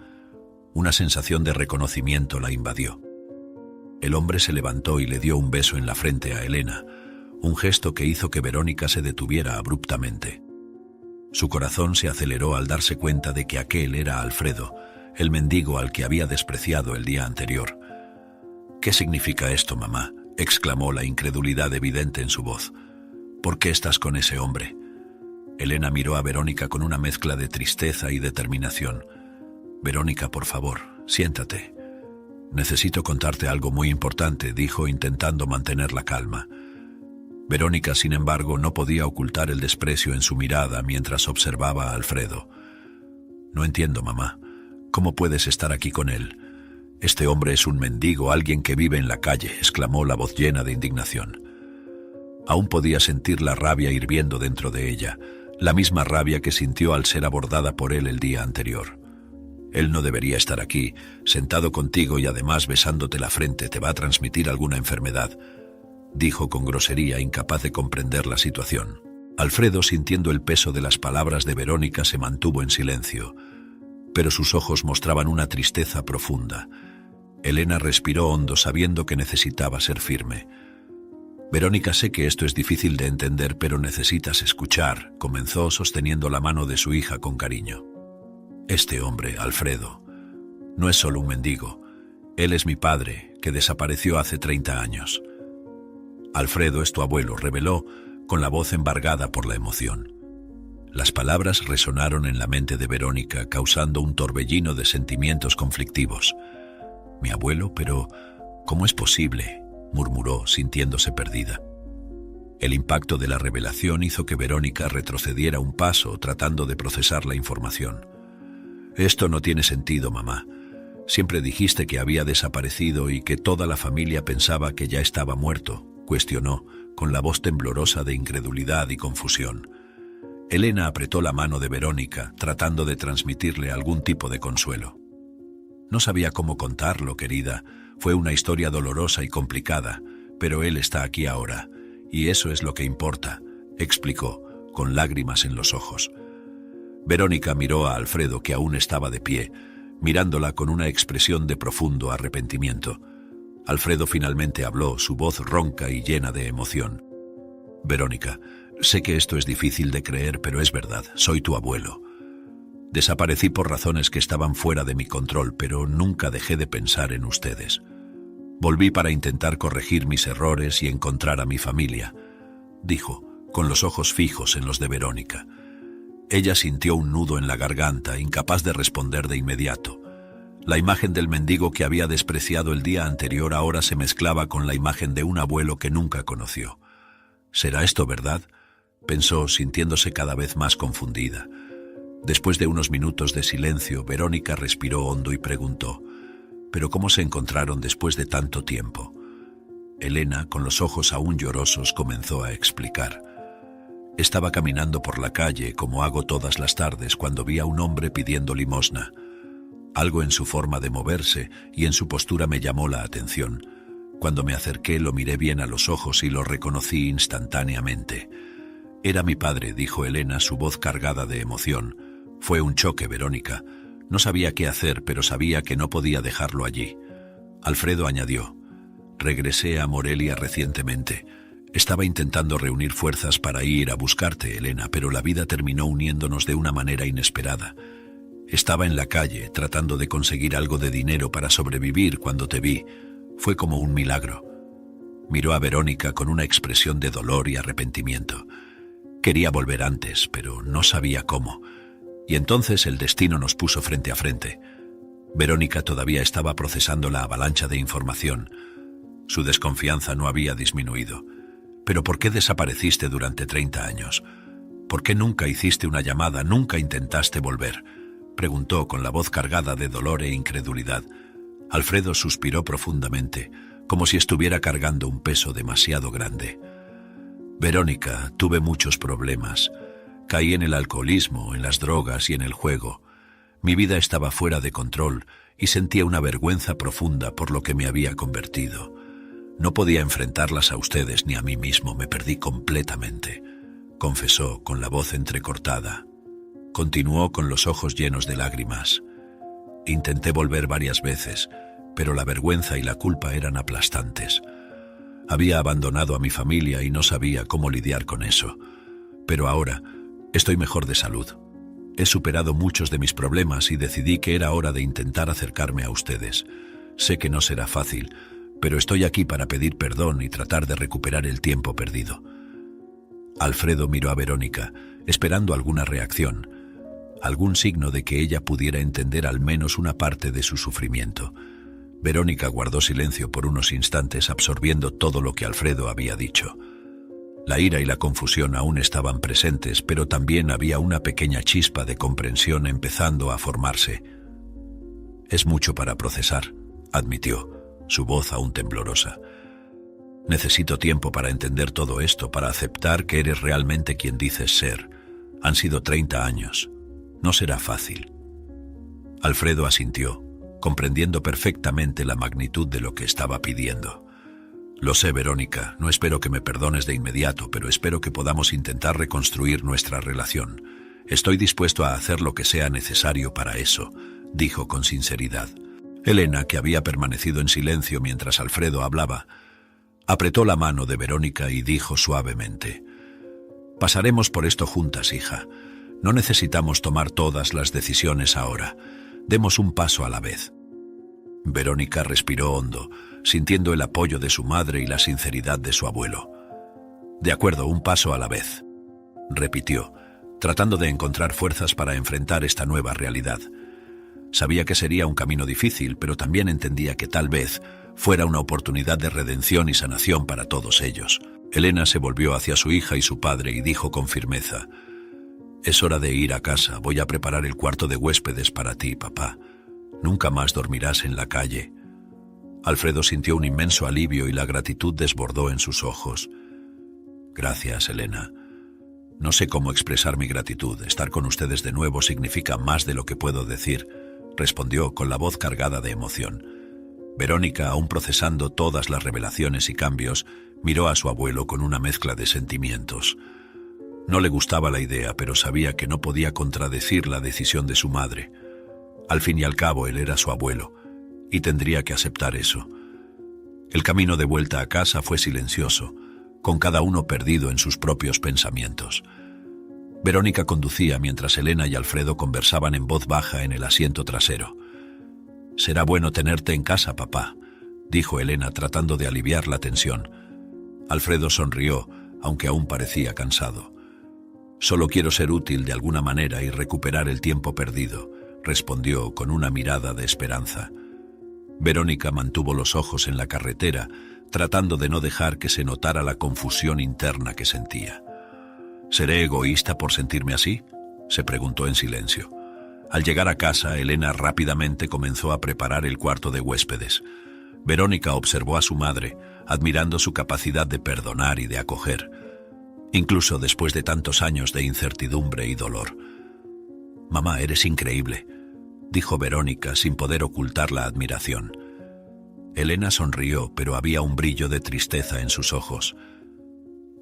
una sensación de reconocimiento la invadió. El hombre se levantó y le dio un beso en la frente a Elena, un gesto que hizo que Verónica se detuviera abruptamente. Su corazón se aceleró al darse cuenta de que aquel era Alfredo, el mendigo al que había despreciado el día anterior. «¿Qué significa esto, mamá?», exclamó, la incredulidad evidente en su voz. «¿Por qué estás con ese hombre?». Elena miró a Verónica con una mezcla de tristeza y determinación. «Verónica, por favor, siéntate. Necesito contarte algo muy importante», dijo, intentando mantener la calma. Verónica, sin embargo, no podía ocultar el desprecio en su mirada mientras observaba a Alfredo. «No entiendo, mamá. ¿Cómo puedes estar aquí con él? Este hombre es un mendigo, alguien que vive en la calle», exclamó, la voz llena de indignación. Aún podía sentir la rabia hirviendo dentro de ella, la misma rabia que sintió al ser abordada por él el día anterior. «Él no debería estar aquí, sentado contigo y además besándote la frente. Te va a transmitir alguna enfermedad», dijo con grosería, incapaz de comprender la situación. Alfredo, sintiendo el peso de las palabras de Verónica, se mantuvo en silencio, pero sus ojos mostraban una tristeza profunda. Elena respiró hondo sabiendo que necesitaba ser firme. Verónica, sé que esto es difícil de entender, pero necesitas escuchar, comenzó sosteniendo la mano de su hija con cariño. Este hombre, Alfredo, no es solo un mendigo. Él es mi padre, que desapareció hace 30 años. Alfredo es tu abuelo, reveló, con la voz embargada por la emoción. Las palabras resonaron en la mente de Verónica, causando un torbellino de sentimientos conflictivos. Mi abuelo, pero ¿cómo es posible?, murmuró, sintiéndose perdida. El impacto de la revelación hizo que Verónica retrocediera un paso, tratando de procesar la información. Esto no tiene sentido, mamá. Siempre dijiste que había desaparecido y que toda la familia pensaba que ya estaba muerto, cuestionó, con la voz temblorosa de incredulidad y confusión. Elena apretó la mano de Verónica, tratando de transmitirle algún tipo de consuelo. No sabía cómo contarlo, querida. Fue una historia dolorosa y complicada, pero él está aquí ahora, y eso es lo que importa, explicó, con lágrimas en los ojos. Verónica miró a Alfredo, que aún estaba de pie, mirándola con una expresión de profundo arrepentimiento. Alfredo finalmente habló, su voz ronca y llena de emoción. Verónica, sé que esto es difícil de creer, pero es verdad, soy tu abuelo. Desaparecí por razones que estaban fuera de mi control, pero nunca dejé de pensar en ustedes. Volví para intentar corregir mis errores y encontrar a mi familia, dijo, con los ojos fijos en los de Verónica. Ella sintió un nudo en la garganta, incapaz de responder de inmediato. La imagen del mendigo que había despreciado el día anterior ahora se mezclaba con la imagen de un abuelo que nunca conoció. ¿Será esto verdad?, pensó, sintiéndose cada vez más confundida. Después de unos minutos de silencio, Verónica respiró hondo y preguntó, ¿pero cómo se encontraron después de tanto tiempo? Elena, con los ojos aún llorosos, comenzó a explicar. Estaba caminando por la calle, como hago todas las tardes, cuando vi a un hombre pidiendo limosna. Algo en su forma de moverse y en su postura me llamó la atención. Cuando me acerqué, lo miré bien a los ojos y lo reconocí instantáneamente. Era mi padre, dijo Elena, su voz cargada de emoción. Fue un choque, Verónica. No sabía qué hacer, pero sabía que no podía dejarlo allí. Alfredo añadió, regresé a Morelia recientemente. Estaba intentando reunir fuerzas para ir a buscarte, Elena, pero la vida terminó uniéndonos de una manera inesperada. Estaba en la calle, tratando de conseguir algo de dinero para sobrevivir cuando te vi. Fue como un milagro. Miró a Verónica con una expresión de dolor y arrepentimiento. Quería volver antes, pero no sabía cómo. Y entonces el destino nos puso frente a frente. Verónica todavía estaba procesando la avalancha de información. Su desconfianza no había disminuido. ¿Pero por qué desapareciste durante 30 años? ¿Por qué nunca hiciste una llamada, nunca intentaste volver?, preguntó con la voz cargada de dolor e incredulidad. Alfredo suspiró profundamente, como si estuviera cargando un peso demasiado grande. Verónica, tuve muchos problemas. Caí en el alcoholismo, en las drogas y en el juego. Mi vida estaba fuera de control y sentía una vergüenza profunda por lo que me había convertido. No podía enfrentarlas a ustedes ni a mí mismo, me perdí completamente, confesó con la voz entrecortada. Continuó con los ojos llenos de lágrimas. Intenté volver varias veces, pero la vergüenza y la culpa eran aplastantes. Había abandonado a mi familia y no sabía cómo lidiar con eso. Pero ahora estoy mejor de salud. He superado muchos de mis problemas y decidí que era hora de intentar acercarme a ustedes. Sé que no será fácil, pero estoy aquí para pedir perdón y tratar de recuperar el tiempo perdido. Alfredo miró a Verónica, esperando alguna reacción, algún signo de que ella pudiera entender al menos una parte de su sufrimiento. Verónica guardó silencio por unos instantes, absorbiendo todo lo que Alfredo había dicho. La ira y la confusión aún estaban presentes, pero también había una pequeña chispa de comprensión empezando a formarse. Es mucho para procesar, admitió, su voz aún temblorosa. Necesito tiempo para entender todo esto, para aceptar que eres realmente quien dices ser. Han sido 30 años. No será fácil. Alfredo asintió, comprendiendo perfectamente la magnitud de lo que estaba pidiendo. Lo sé, Verónica, no espero que me perdones de inmediato, pero espero que podamos intentar reconstruir nuestra relación. Estoy dispuesto a hacer lo que sea necesario para eso, dijo con sinceridad. Elena, que había permanecido en silencio mientras Alfredo hablaba, apretó la mano de Verónica y dijo suavemente: «Pasaremos por esto juntas, hija. No necesitamos tomar todas las decisiones ahora. Demos un paso a la vez». Verónica respiró hondo, sintiendo el apoyo de su madre y la sinceridad de su abuelo. «De acuerdo, un paso a la vez», repitió, tratando de encontrar fuerzas para enfrentar esta nueva realidad. Sabía que sería un camino difícil, pero también entendía que tal vez fuera una oportunidad de redención y sanación para todos ellos. Elena se volvió hacia su hija y su padre y dijo con firmeza: «Es hora de ir a casa. Voy a preparar el cuarto de huéspedes para ti, papá. Nunca más dormirás en la calle». Alfredo sintió un inmenso alivio y la gratitud desbordó en sus ojos. «Gracias, Elena. No sé cómo expresar mi gratitud. Estar con ustedes de nuevo significa más de lo que puedo decir», respondió con la voz cargada de emoción. Verónica, aún procesando todas las revelaciones y cambios, miró a su abuelo con una mezcla de sentimientos. No le gustaba la idea, pero sabía que no podía contradecir la decisión de su madre. Al fin y al cabo, él era su abuelo, y tendría que aceptar eso. El camino de vuelta a casa fue silencioso, con cada uno perdido en sus propios pensamientos. Verónica conducía mientras Elena y Alfredo conversaban en voz baja en el asiento trasero. «Será bueno tenerte en casa, papá», dijo Elena tratando de aliviar la tensión. Alfredo sonrió, aunque aún parecía cansado. «Solo quiero ser útil de alguna manera y recuperar el tiempo perdido», respondió con una mirada de esperanza. Verónica mantuvo los ojos en la carretera, tratando de no dejar que se notara la confusión interna que sentía. «¿Seré egoísta por sentirme así?», se preguntó en silencio. Al llegar a casa, Elena rápidamente comenzó a preparar el cuarto de huéspedes. Verónica observó a su madre, admirando su capacidad de perdonar y de acoger, incluso después de tantos años de incertidumbre y dolor. «Mamá, eres increíble», dijo Verónica sin poder ocultar la admiración. Elena sonrió, pero había un brillo de tristeza en sus ojos.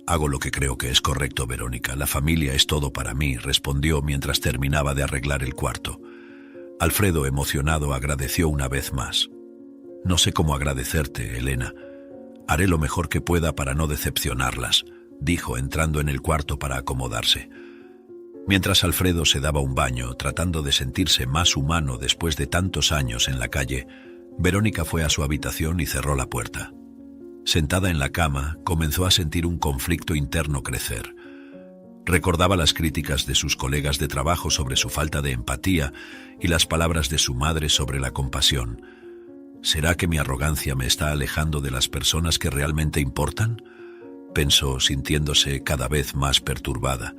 «Hago lo que creo que es correcto, Verónica. La familia es todo para mí», respondió mientras terminaba de arreglar el cuarto. Alfredo, emocionado, agradeció una vez más. «No sé cómo agradecerte, Elena. Haré lo mejor que pueda para no decepcionarlas», dijo entrando en el cuarto para acomodarse. Mientras Alfredo se daba un baño, tratando de sentirse más humano después de tantos años en la calle, Verónica fue a su habitación y cerró la puerta. Sentada en la cama, comenzó a sentir un conflicto interno crecer. Recordaba las críticas de sus colegas de trabajo sobre su falta de empatía y las palabras de su madre sobre la compasión. ¿Será que mi arrogancia me está alejando de las personas que realmente importan?, pensó, sintiéndose cada vez más perturbada.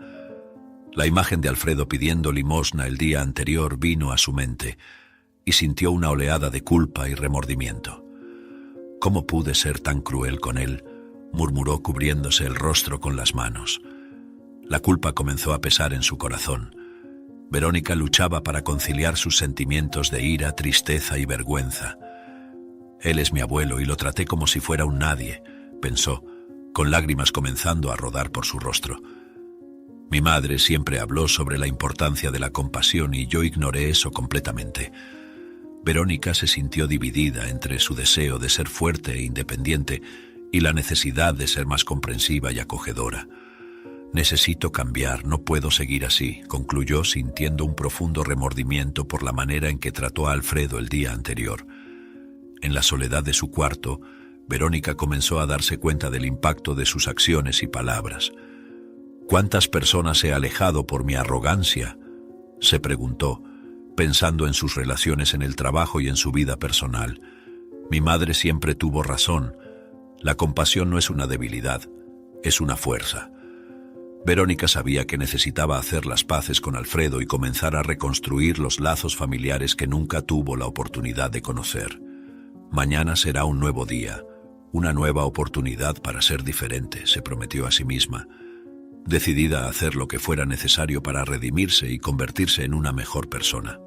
La imagen de Alfredo pidiendo limosna el día anterior vino a su mente y sintió una oleada de culpa y remordimiento. «¿Cómo pude ser tan cruel con él?», murmuró cubriéndose el rostro con las manos. La culpa comenzó a pesar en su corazón. Verónica luchaba para conciliar sus sentimientos de ira, tristeza y vergüenza. «Él es mi abuelo y lo traté como si fuera un nadie», pensó, con lágrimas comenzando a rodar por su rostro. «Mi madre siempre habló sobre la importancia de la compasión y yo ignoré eso completamente». Verónica se sintió dividida entre su deseo de ser fuerte e independiente y la necesidad de ser más comprensiva y acogedora. «Necesito cambiar, no puedo seguir así», concluyó sintiendo un profundo remordimiento por la manera en que trató a Alfredo el día anterior. En la soledad de su cuarto, Verónica comenzó a darse cuenta del impacto de sus acciones y palabras. «¿Cuántas personas he alejado por mi arrogancia?», se preguntó, pensando en sus relaciones en el trabajo y en su vida personal. «Mi madre siempre tuvo razón. La compasión no es una debilidad, es una fuerza». Verónica sabía que necesitaba hacer las paces con Alfredo y comenzar a reconstruir los lazos familiares que nunca tuvo la oportunidad de conocer. Mañana será un nuevo día, una nueva oportunidad para ser diferente, se prometió a sí misma, decidida a hacer lo que fuera necesario para redimirse y convertirse en una mejor persona.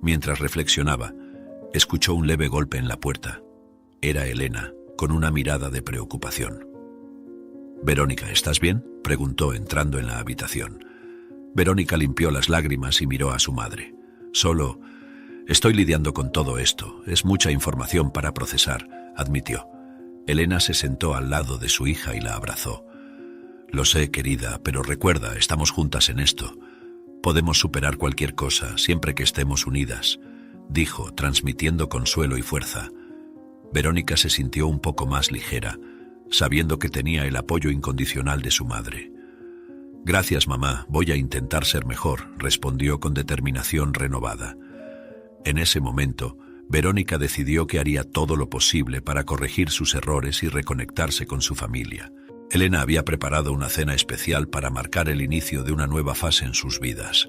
Mientras reflexionaba, escuchó un leve golpe en la puerta. Era Elena, con una mirada de preocupación. «Verónica, ¿estás bien?», preguntó entrando en la habitación. Verónica limpió las lágrimas y miró a su madre. «Solo Estoy lidiando con todo esto. Es mucha información para procesar, admitió. Elena se sentó al lado de su hija y la abrazó. Lo sé, querida, pero recuerda, estamos juntas en esto. Podemos superar cualquier cosa, siempre que estemos unidas, dijo, transmitiendo consuelo y fuerza. Verónica se sintió un poco más ligera, sabiendo que tenía el apoyo incondicional de su madre. Gracias, mamá, voy a intentar ser mejor, respondió con determinación renovada. En ese momento, Verónica decidió que haría todo lo posible para corregir sus errores y reconectarse con su familia. Elena había preparado una cena especial para marcar el inicio de una nueva fase en sus vidas.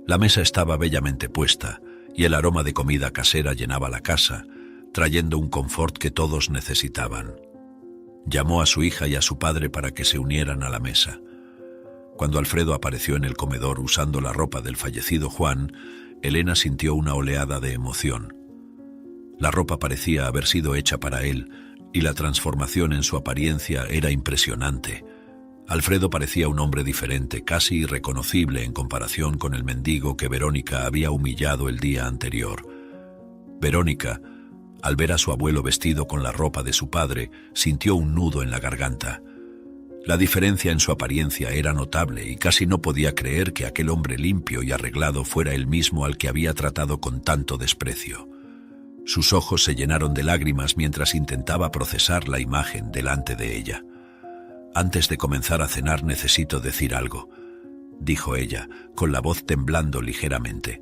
La mesa estaba bellamente puesta y el aroma de comida casera llenaba la casa, trayendo un confort que todos necesitaban. Llamó a su hija y a su padre para que se unieran a la mesa. Cuando Alfredo apareció en el comedor usando la ropa del fallecido Juan, Elena sintió una oleada de emoción. La ropa parecía haber sido hecha para él, y la transformación en su apariencia era impresionante. Alfredo parecía un hombre diferente, casi irreconocible en comparación con el mendigo que Verónica había humillado el día anterior. Verónica, al ver a su abuelo vestido con la ropa de su padre, sintió un nudo en la garganta. La diferencia en su apariencia era notable y casi no podía creer que aquel hombre limpio y arreglado fuera el mismo al que había tratado con tanto desprecio. Sus ojos se llenaron de lágrimas mientras intentaba procesar la imagen delante de ella. «Antes de comenzar a cenar necesito decir algo», dijo ella, con la voz temblando ligeramente.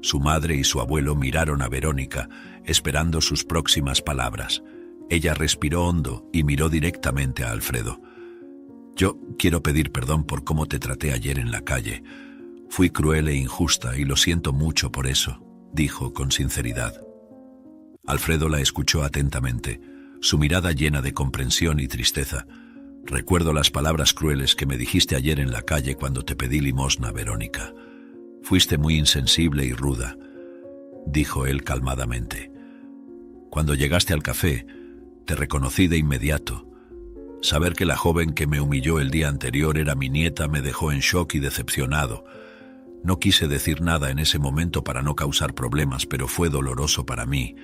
Su madre y su abuelo miraron a Verónica, esperando sus próximas palabras. Ella respiró hondo y miró directamente a Alfredo. «Yo quiero pedir perdón por cómo te traté ayer en la calle. Fui cruel e injusta y lo siento mucho por eso», dijo con sinceridad. Alfredo la escuchó atentamente, su mirada llena de comprensión y tristeza. «Recuerdo las palabras crueles que me dijiste ayer en la calle cuando te pedí limosna, Verónica. Fuiste muy insensible y ruda», dijo él calmadamente. «Cuando llegaste al café, te reconocí de inmediato. Saber que la joven que me humilló el día anterior era mi nieta me dejó en shock y decepcionado. No quise decir nada en ese momento para no causar problemas, pero fue doloroso para mí.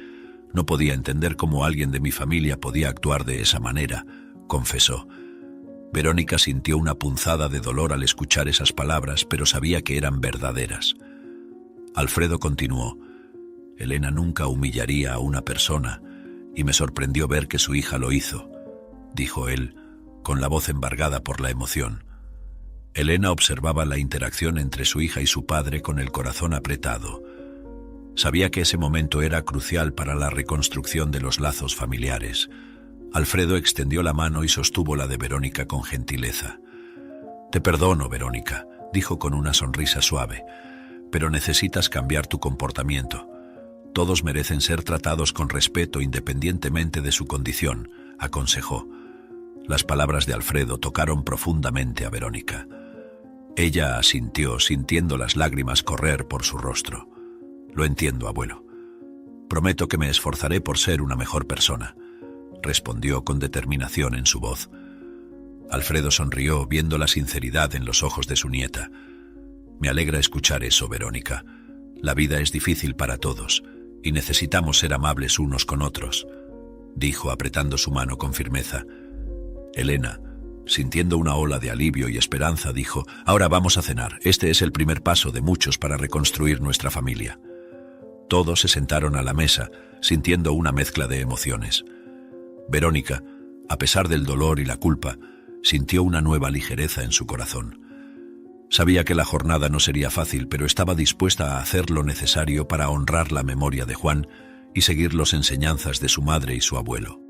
No podía entender cómo alguien de mi familia podía actuar de esa manera», confesó. Verónica sintió una punzada de dolor al escuchar esas palabras, pero sabía que eran verdaderas. Alfredo continuó. «Elena nunca humillaría a una persona, y me sorprendió ver que su hija lo hizo», dijo él, con la voz embargada por la emoción. Elena observaba la interacción entre su hija y su padre con el corazón apretado. Sabía que ese momento era crucial para la reconstrucción de los lazos familiares. Alfredo extendió la mano y sostuvo la de Verónica con gentileza. «Te perdono, Verónica», dijo con una sonrisa suave, «pero necesitas cambiar tu comportamiento. Todos merecen ser tratados con respeto independientemente de su condición», aconsejó. Las palabras de Alfredo tocaron profundamente a Verónica. Ella asintió, sintiendo las lágrimas correr por su rostro. «Lo entiendo, abuelo. Prometo que me esforzaré por ser una mejor persona», respondió con determinación en su voz. Alfredo sonrió, viendo la sinceridad en los ojos de su nieta. «Me alegra escuchar eso, Verónica. La vida es difícil para todos y necesitamos ser amables unos con otros», dijo apretando su mano con firmeza. Elena, sintiendo una ola de alivio y esperanza, dijo: «Ahora vamos a cenar. Este es el primer paso de muchos para reconstruir nuestra familia». Todos se sentaron a la mesa, sintiendo una mezcla de emociones. Verónica, a pesar del dolor y la culpa, sintió una nueva ligereza en su corazón. Sabía que la jornada no sería fácil, pero estaba dispuesta a hacer lo necesario para honrar la memoria de Juan y seguir las enseñanzas de su madre y su abuelo.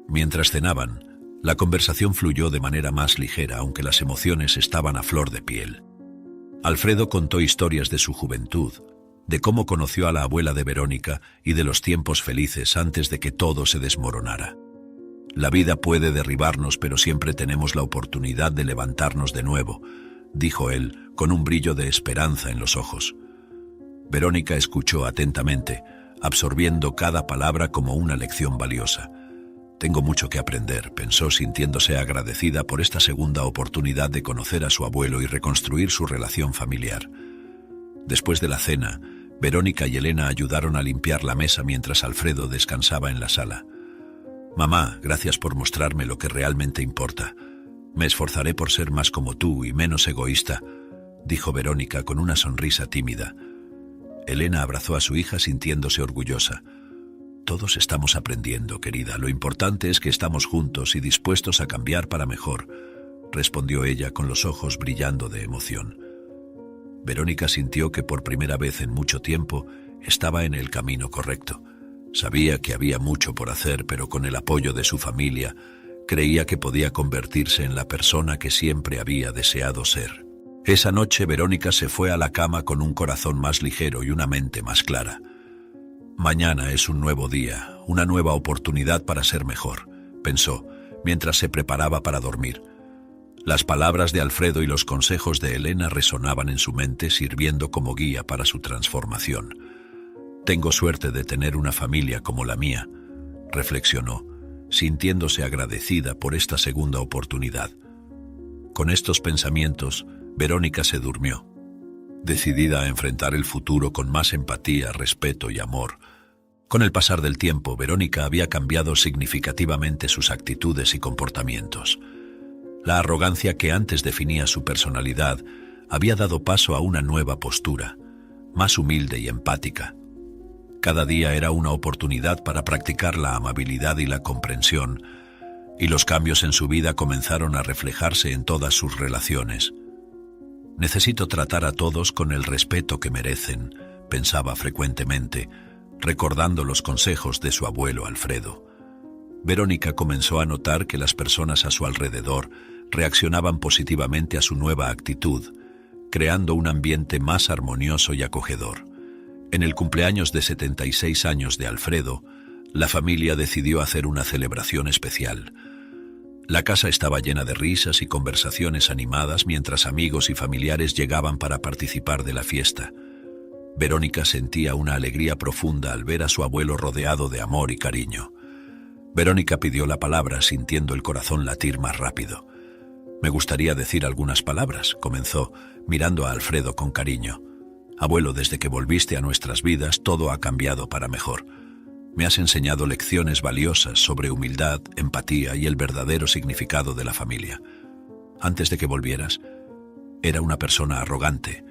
Mientras cenaban, la conversación fluyó de manera más ligera, aunque las emociones estaban a flor de piel. Alfredo contó historias de su juventud, de cómo conoció a la abuela de Verónica y de los tiempos felices antes de que todo se desmoronara. «La vida puede derribarnos, pero siempre tenemos la oportunidad de levantarnos de nuevo», dijo él, con un brillo de esperanza en los ojos. Verónica escuchó atentamente, absorbiendo cada palabra como una lección valiosa. «Tengo mucho que aprender», pensó, sintiéndose agradecida por esta segunda oportunidad de conocer a su abuelo y reconstruir su relación familiar. Después de la cena, Verónica y Elena ayudaron a limpiar la mesa mientras Alfredo descansaba en la sala. «Mamá, gracias por mostrarme lo que realmente importa. Me esforzaré por ser más como tú y menos egoísta», dijo Verónica con una sonrisa tímida. Elena abrazó a su hija sintiéndose orgullosa. «Todos estamos aprendiendo, querida. Lo importante es que estamos juntos y dispuestos a cambiar para mejor», respondió ella con los ojos brillando de emoción. Verónica sintió que por primera vez en mucho tiempo estaba en el camino correcto. Sabía que había mucho por hacer, pero con el apoyo de su familia, creía que podía convertirse en la persona que siempre había deseado ser. Esa noche Verónica se fue a la cama con un corazón más ligero y una mente más clara. «Mañana es un nuevo día, una nueva oportunidad para ser mejor», pensó, mientras se preparaba para dormir. Las palabras de Alfredo y los consejos de Elena resonaban en su mente, sirviendo como guía para su transformación. «Tengo suerte de tener una familia como la mía», reflexionó, sintiéndose agradecida por esta segunda oportunidad. Con estos pensamientos, Verónica se durmió, decidida a enfrentar el futuro con más empatía, respeto y amor. Con el pasar del tiempo, Verónica había cambiado significativamente sus actitudes y comportamientos. La arrogancia que antes definía su personalidad había dado paso a una nueva postura, más humilde y empática. Cada día era una oportunidad para practicar la amabilidad y la comprensión, y los cambios en su vida comenzaron a reflejarse en todas sus relaciones. «Necesito tratar a todos con el respeto que merecen», pensaba frecuentemente, recordando los consejos de su abuelo Alfredo. Verónica comenzó a notar que las personas a su alrededor reaccionaban positivamente a su nueva actitud, creando un ambiente más armonioso y acogedor. En el cumpleaños de 76 años de Alfredo, la familia decidió hacer una celebración especial. La casa estaba llena de risas y conversaciones animadas mientras amigos y familiares llegaban para participar de la fiesta. Verónica sentía una alegría profunda al ver a su abuelo rodeado de amor y cariño. Verónica pidió la palabra sintiendo el corazón latir más rápido. «Me gustaría decir algunas palabras», comenzó, mirando a Alfredo con cariño. «Abuelo, desde que volviste a nuestras vidas, todo ha cambiado para mejor. Me has enseñado lecciones valiosas sobre humildad, empatía y el verdadero significado de la familia. Antes de que volvieras, era una persona arrogante,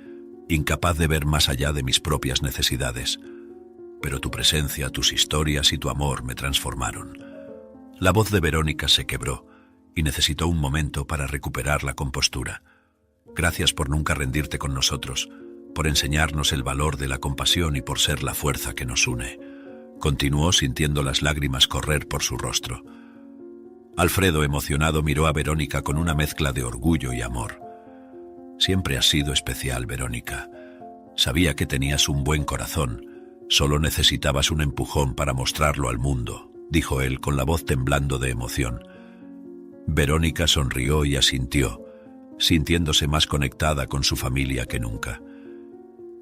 incapaz de ver más allá de mis propias necesidades. Pero tu presencia, tus historias y tu amor me transformaron». La voz de Verónica se quebró y necesitó un momento para recuperar la compostura. «Gracias por nunca rendirte con nosotros, por enseñarnos el valor de la compasión y por ser la fuerza que nos une», continuó sintiendo las lágrimas correr por su rostro. Alfredo, emocionado, miró a Verónica con una mezcla de orgullo y amor. «Siempre has sido especial, Verónica. Sabía que tenías un buen corazón. Solo necesitabas un empujón para mostrarlo al mundo», dijo él con la voz temblando de emoción. Verónica sonrió y asintió, sintiéndose más conectada con su familia que nunca.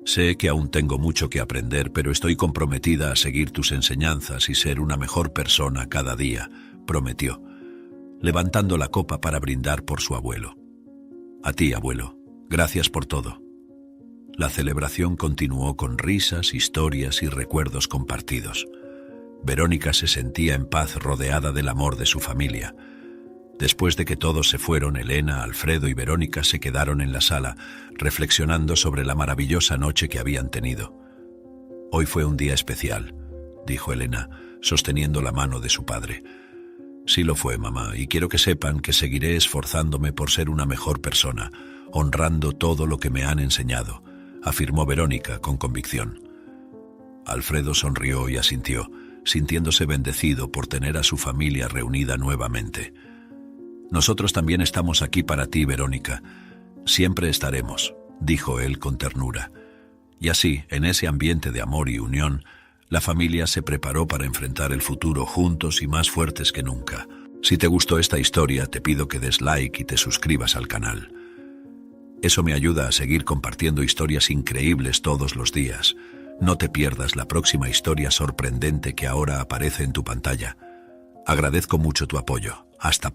«Sé que aún tengo mucho que aprender, pero estoy comprometida a seguir tus enseñanzas y ser una mejor persona cada día», prometió, levantando la copa para brindar por su abuelo. «A ti, abuelo, gracias por todo». La celebración continuó con risas, historias y recuerdos compartidos. Verónica se sentía en paz rodeada del amor de su familia. Después de que todos se fueron, Elena, Alfredo y Verónica se quedaron en la sala, reflexionando sobre la maravillosa noche que habían tenido. «Hoy fue un día especial», dijo Elena, sosteniendo la mano de su padre. «Sí lo fue, mamá, y quiero que sepan que seguiré esforzándome por ser una mejor persona, honrando todo lo que me han enseñado», afirmó Verónica con convicción. Alfredo sonrió y asintió, sintiéndose bendecido por tener a su familia reunida nuevamente. «Nosotros también estamos aquí para ti, Verónica. Siempre estaremos», dijo él con ternura. Y así, en ese ambiente de amor y unión, la familia se preparó para enfrentar el futuro juntos y más fuertes que nunca. Si te gustó esta historia, te pido que des like y te suscribas al canal. Eso me ayuda a seguir compartiendo historias increíbles todos los días. No te pierdas la próxima historia sorprendente que ahora aparece en tu pantalla. Agradezco mucho tu apoyo. Hasta pronto.